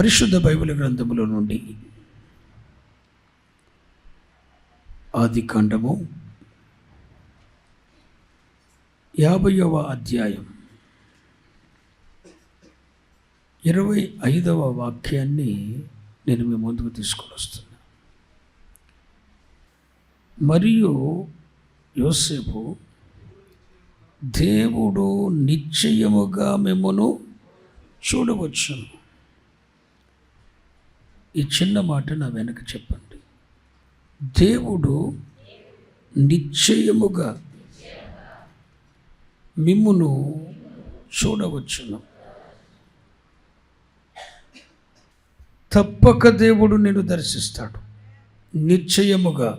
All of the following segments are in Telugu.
పరిశుద్ధ బైబిల్ గ్రంథములో నుండి ఆదికాండము 50వ అధ్యాయం 25వ వాక్యాన్ని నేను మీ ముందుకు తీసుకొని వస్తున్నా. మరియు యోసేపు, దేవుడు నిశ్చయముగా మిమ్మును చూడవచ్చును. ఈ చిన్న మాట నా వెనక చెప్పండి. దేవుడు నిశ్చయముగా మిమ్మును చూడవచ్చును. తప్పక దేవుడు నిన్ను దర్శిస్తాడు. నిశ్చయముగా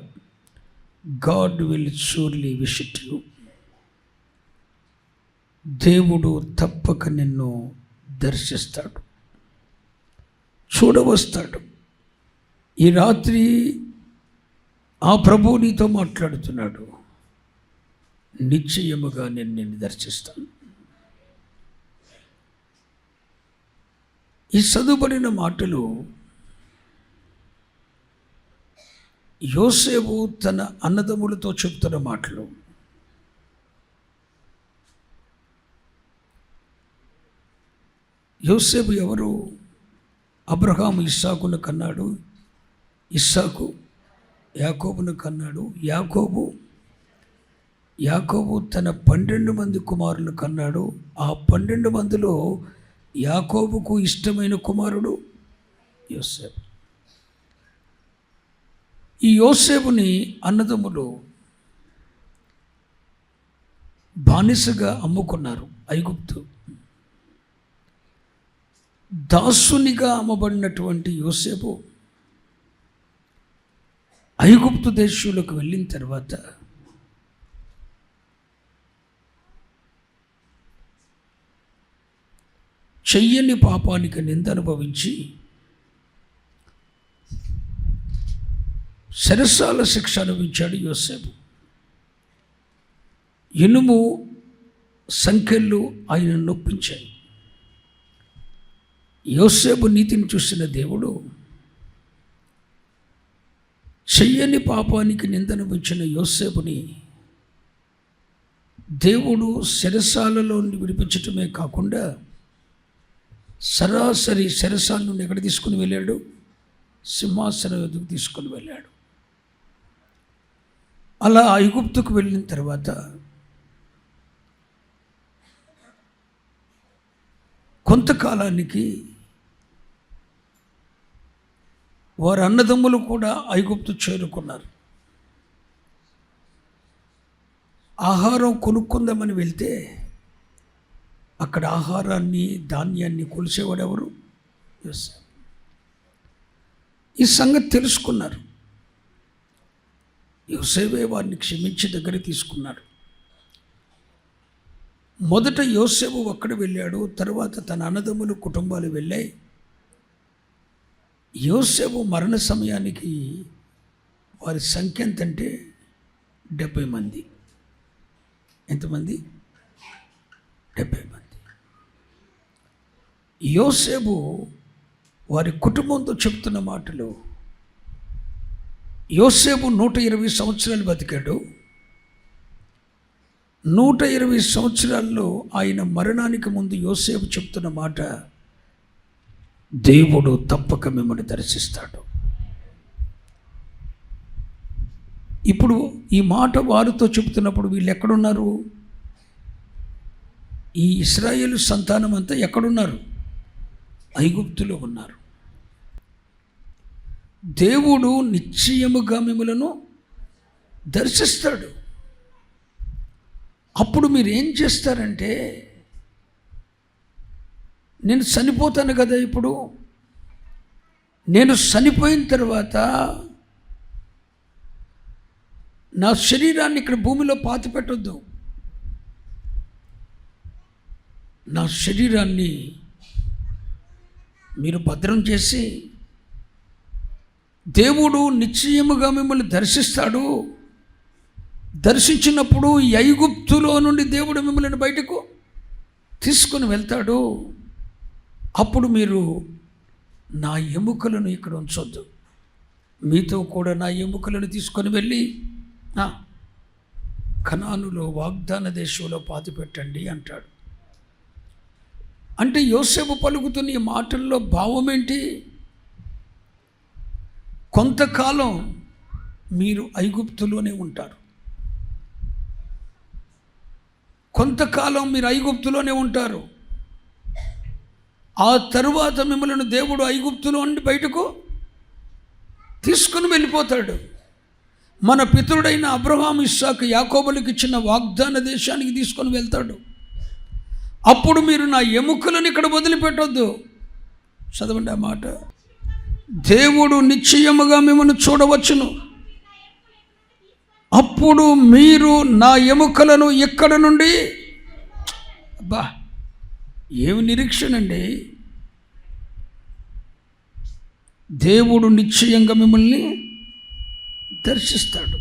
God will surely visit you. దేవుడు తప్పక నిన్ను దర్శిస్తాడు, చూడవస్తాడు. ఈ రాత్రి ఆ ప్రభువు నీతో మాట్లాడుతున్నాడు. నిశ్చయముగా నేను నిన్ను దర్శిస్తాను. ఈ చదువుబడిన మాటలు యోసేపు తన అన్నదమ్ములతో చెప్తున్న మాటలు. యోసేపు ఎవరు? అబ్రహాము ఇస్సాకును కన్నాడు, ఇస్సాకు యాకోబును కన్నాడు, యాకోబు తన 12 మంది కుమారులను కన్నాడు. ఆ 12 మందిలో యాకోబుకు ఇష్టమైన కుమారుడు యోసేపు. ఈ యోసేపుని అన్నదమ్ములు బానిసగా అమ్ముకున్నారు. ఐగుప్తు దాసునిగా అమ్మబడినటువంటి యోసేపు ఐగుప్తు దేశంలోకి వెళ్ళిన తర్వాత చెయ్యని పాపానికి నింద అనుభవించి చెరసాల శిక్ష అనుభవించాడు యోసేపు. ఇనుము సంకెళ్ళు ఆయన నొప్పించాయి. యోసేపు నీతిని చూసిన దేవుడు చెయ్యని పాపానికి నిందనుభవించిన యోసేపుని దేవుడు చెరసాలలో విడిపించటమే కాకుండా సరాసరి చెరసాల నుండి ఎక్కడ తీసుకుని వెళ్ళాడు? సింహాసనం ఎదుగు తీసుకుని వెళ్ళాడు. అలా ఐగుప్తుకు వెళ్ళిన తర్వాత కొంతకాలానికి వారి అన్నదమ్ములు కూడా ఐగుప్తు చేరుకున్నారు. ఆహారం కొనుక్కుందామని వెళ్తే అక్కడ ఆహారాన్ని, ధాన్యాన్ని కొలిసేవాడు ఎవరు? యోసేపు. ఈ సంగతి తెలుసుకున్నారు. యోసేపే వారిని క్షమించి దగ్గర తీసుకున్నాడు. మొదట యోసేపు ఒక్కడ వెళ్ళాడు, తర్వాత తన అన్నదమ్ములు కుటుంబాలు వెళ్ళాయి. యోసేపు మరణ సమయానికి వారి సంఖ్య ఎంతంటే 70 మంది. ఎంతమంది? 70 మంది. యోసేపు వారి కుటుంబంతో చెప్తున్న మాటలు. యోసేపు 120 సంవత్సరాలు బతికాడు. 120 సంవత్సరాల్లో ఆయన మరణానికి ముందు యోసేపు చెప్తున్న మాట, దేవుడు తప్పక మిమ్మల్ని దర్శిస్తాడు. ఇప్పుడు ఈ మాట వారితో చెబుతున్నప్పుడు వీళ్ళు ఎక్కడున్నారు? ఈ ఇశ్రాయేలు సంతానం అంతా ఎక్కడున్నారు? ఐగుప్తులో ఉన్నారు. దేవుడు నిశ్చయముగా మిమ్మలను దర్శిస్తాడు. అప్పుడు మీరు ఏం చేస్తారంటే, నేను చనిపోతాను కదా, ఇప్పుడు నేను చనిపోయిన తర్వాత నా శరీరాన్ని ఇక్కడ భూమిలో పాతి పెట్టొద్దు. నా శరీరాన్ని మీరు భద్రం చేసి, దేవుడు నిశ్చయముగా మిమ్మల్ని దర్శిస్తాడు. దర్శించినప్పుడు ఐగుప్తులో నుండి దేవుడు మిమ్మల్ని బయటకు తీసుకొని వెళ్తాడు. అప్పుడు మీరు నా ఎముకలను ఇక్కడ ఉంచొద్దు, మీతో కూడా నా ఎముకలను తీసుకొని వెళ్ళి కనానులో వాగ్దాన దేశంలో పాతిపెట్టండి అంటాడు. అంటే యోసేపు పలుకుతున్న ఈ మాటల్లో భావం ఏంటి? కొంతకాలం మీరు ఐగుప్తులోనే ఉంటారు, కొంతకాలం మీరు ఐగుప్తులోనే ఉంటారు. ఆ తరువాత మిమ్మల్ని దేవుడు ఐగుప్తులో నుండి బయటకు తీసుకుని వెళ్ళిపోతాడు. మన పితరుడైన అబ్రహాము, ఇస్సాకు, యాకోబులకు ఇచ్చిన వాగ్దాన దేశానికి తీసుకొని వెళ్తాడు. అప్పుడు మీరు నా ఎముకలను ఇక్కడ వదిలిపెట్టొద్దు. చదవండి ఆ మాట. దేవుడు నిశ్చయముగా మిమ్మల్ని చూడవచ్చును, అప్పుడు మీరు నా ఎముకలను ఎక్కడ నుండి. అబ్బా, ఏమి నిరీక్షణ అండి! దేవుడు నిశ్చయంగా మిమ్మల్ని దర్శిస్తాడు.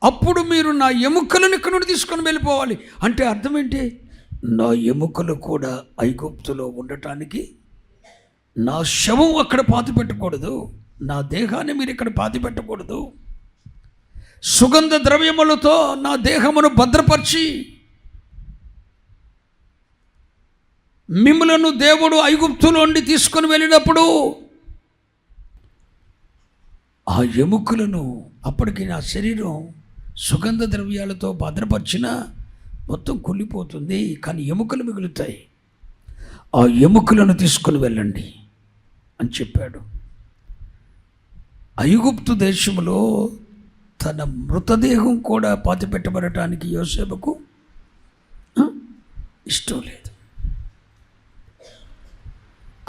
అప్పుడు మీరు నా ఎముకలను ఇక్కడ నుండి తీసుకొని వెళ్ళిపోవాలి. అంటే అర్థం ఏంటి? నా ఎముకలు కూడా ఐగుప్తులో ఉండటానికి నా శవం అక్కడ పాతి పెట్టకూడదు, నా దేహాన్ని మీరు ఇక్కడ పాతి పెట్టకూడదు. సుగంధ ద్రవ్యములతో నా దేహమును భద్రపరిచి మిమ్మలను దేవుడు ఐగుప్తులోండి తీసుకొని వెళ్ళినప్పుడు ఆ ఎముకలను, అప్పటికి నా శరీరం సుగంధ ద్రవ్యాలతో భద్రపరిచిన మొత్తం కుళ్ళిపోతుంది, కానీ ఎముకలు మిగులుతాయి. ఆ ఎముకలను తీసుకొని వెళ్ళండి అని చెప్పాడు. ఐగుప్తు దేశంలో తన మృతదేహం కూడా పాతిపెట్టబడటానికి యోసేపుకు ఇష్టం లేదు.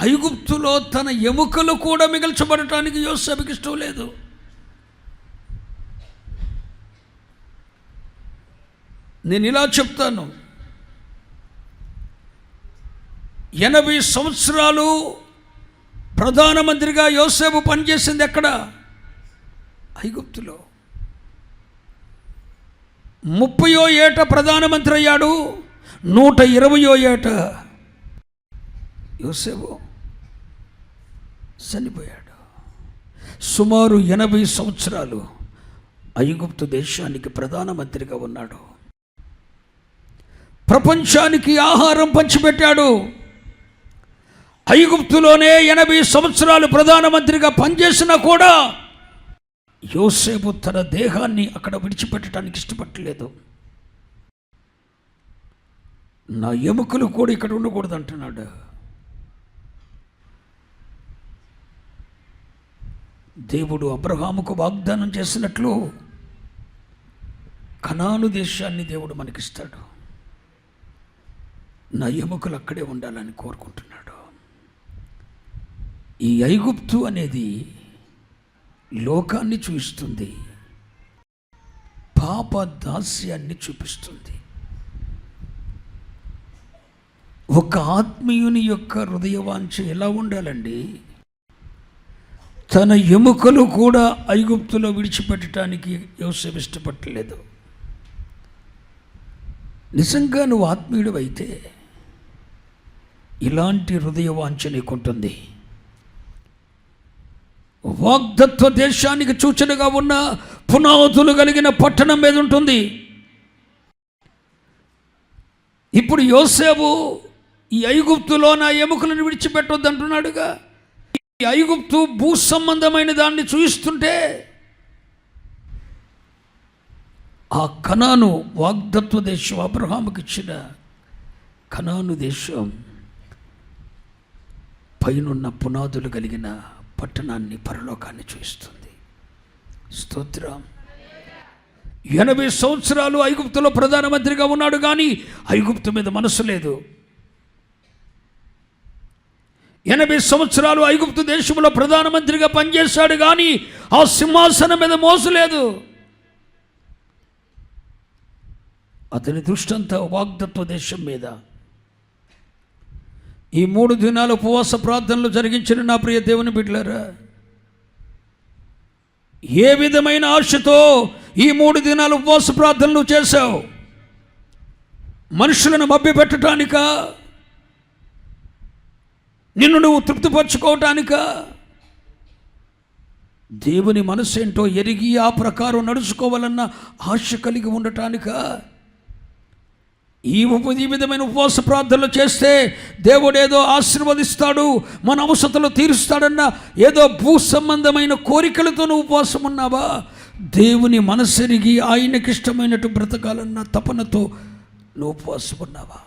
ఐగుప్తులో తన ఎముకలు కూడా మిగల్చబడటానికి యోసేపుకి ఇష్టం లేదు. నేను ఇలా చెప్తాను, 80 సంవత్సరాలు ప్రధానమంత్రిగా యోసేపు పనిచేసింది ఎక్కడ? ఐగుప్తులో. 30వ ఏట ప్రధానమంత్రి అయ్యాడు, 120వ ఏట యోసేపు చనిపోయాడు. సుమారు 80 సంవత్సరాలు ఐగుప్తు దేశానికి ప్రధానమంత్రిగా ఉన్నాడు. ప్రపంచానికి ఆహారం పంచిపెట్టాడు. ఐగుప్తులోనే 80 సంవత్సరాలు ప్రధానమంత్రిగా పనిచేసినా కూడా యోసేపు తన దేహాన్ని అక్కడ విడిచిపెట్టడానికి ఇష్టపడలేదు. నా ఎముకలు కూడా ఇక్కడ ఉండకూడదు అంటున్నాడు. దేవుడు అబ్రహాముకు వాగ్దానం చేసినట్లు కనాను దేశాన్ని దేవుడు మనకిస్తాడు. నా ఎముకలు అక్కడే ఉండాలని కోరుకుంటున్నాడు. ఈ ఐగుప్తు అనేది లోకాన్ని చూపిస్తుంది, పాప దాస్యాన్ని చూపిస్తుంది. ఒక ఆత్మీయుని యొక్క హృదయవాంఛ ఎలా ఉండాలండి? తన ఎముకలు కూడా ఐగుప్తులో విడిచిపెట్టడానికి యోసేపు ఇష్టపడలేదు. నిజంగా నువ్వు ఆత్మీయుడు అయితే ఇలాంటి హృదయవాంఛ నీకుంటుంది. వాగ్దత్వ దేశానికి సూచనగా ఉన్న పునాదులు కలిగిన పట్టణం మీద ఉంటుంది. ఇప్పుడు యోసేపు ఈ ఐగుప్తులో నా ఎముకలను విడిచిపెట్టొద్దు అంటున్నాడుగా. ఈ ఐగుప్తు భూ సంబంధమైన దాన్ని చూయిస్తుంటే ఆ కనాను వాగ్దత్వ దేశం, అబ్రహాముకి ఇచ్చిన కనాను దేశం పైనున్న పునాదులు కలిగిన పట్టణాన్ని, పరలోకాన్ని చూపిస్తుంది. స్తోత్రం. 80 సంవత్సరాలు ఐగుప్తులో ప్రధానమంత్రిగా ఉన్నాడు, కానీ ఐగుప్తు మీద మనసు లేదు. 80 సంవత్సరాలు ఐగుప్తు దేశంలో ప్రధానమంత్రిగా పనిచేశాడు, కానీ ఆ సింహాసనం మీద మోసు లేదు. అతని దృష్టి అంతా వాగ్దత్వ దేశం మీద. ఈ 3 దినాలు ఉపవాస ప్రార్థనలు జరిగించిన నా ప్రియ దేవుని బిడ్డలారా, ఏ విధమైన ఆశతో ఈ 3 దినాలు ఉపవాస ప్రార్థనలు చేశావు? మనుషులను మభ్యపెట్టడానికా? నిన్ను నువ్వు తృప్తిపరచుకోవటానిక? దేవుని మనసు ఏంటో ఎరిగి ఆ ప్రకారం నడుచుకోవాలన్న ఆశ కలిగి ఉండటానిక? ఈ విధమైన ఉపవాస ప్రార్థనలు చేస్తే దేవుడు ఏదో ఆశీర్వదిస్తాడు, మన అవసరతలు తీరుస్తాడన్న ఏదో భూ సంబంధమైన కోరికలతో నువ్వు ఉపవాసం ఉన్నావా? దేవుని మనసెరిగి ఆయనకి ఇష్టమైనట్టు బ్రతకాలన్న తపనతో నువ్వు ఉపవాసం ఉన్నావా?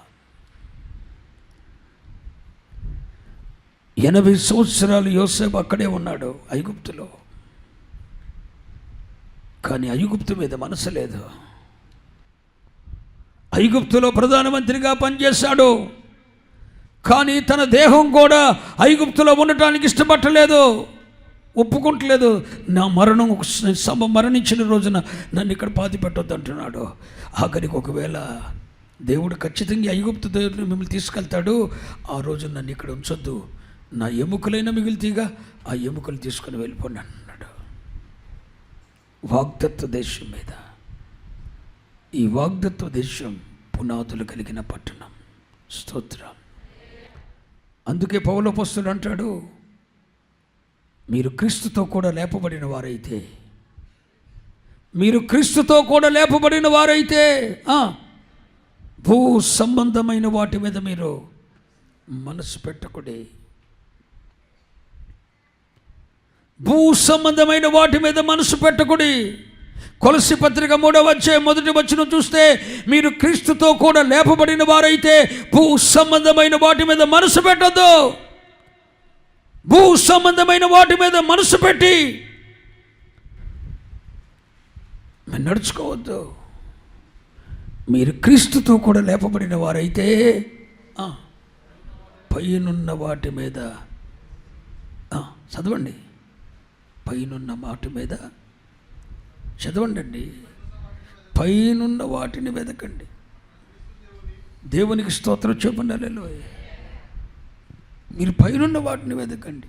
80 సంవత్సరాలు యోసేపు అక్కడే ఉన్నాడు ఐగుప్తులో. కానీ ఐగుప్తు మీద మనసు లేదు. ఐగుప్తులో ప్రధానమంత్రిగా పనిచేశాడు, కానీ తన దేహం కూడా ఐగుప్తులో ఉండటానికి ఇష్టపడలేదు, ఒప్పుకుంటలేదు. నా మరణించిన రోజున నన్ను ఇక్కడ పాతి పెట్టొద్దు అంటున్నాడు. ఆఖరికి ఒకవేళ దేవుడు ఖచ్చితంగా ఐగుప్తు దేవుడిని మిమ్మల్ని తీసుకెళ్తాడు, ఆ రోజు నన్ను ఇక్కడ ఉంచొద్దు, నా ఎముకలైనా మిగిలితీగా ఆ ఎముకలు తీసుకొని వెళ్ళిపోండి అన్నాడు. వాగ్దత్త దేశం మీద, ఈ వాగ్దత్వ దేశం పునాదులు కలిగిన పట్టణం. స్తోత్రం. అందుకే పౌలు అపోస్తలుడు అంటాడు, మీరు క్రీస్తుతో కూడా లేపబడిన వారైతే, మీరు క్రీస్తుతో కూడా లేపబడిన వారైతే భూ సంబంధమైన వాటి మీద మీరు మనసు పెట్టకుడి. భూ సంబంధమైన వాటి మీద మనసు పెట్టకుడి. కొలస్సీ పత్రిక 3వ అధ్యాయం 1వ వచనం చూస్తే, మీరు క్రీస్తుతో కూడా లేపబడిన వారైతే భూ సంబంధమైన వాటి మీద మనసు పెట్టద్దు. భూ సంబంధమైన వాటి మీద మనసు పెట్టి నడుచుకోవద్దు. మీరు క్రీస్తుతో కూడా లేపబడిన వారైతే పైనున్న వాటి మీద చదవండి, పైనున్న వాటి మీద చదవండి, పైనున్న వాటిని వెతకండి. దేవునికి స్తోత్రం చెప్పండి. హల్లెలూయా. మీరు పైనున్న వాటిని వెతకండి.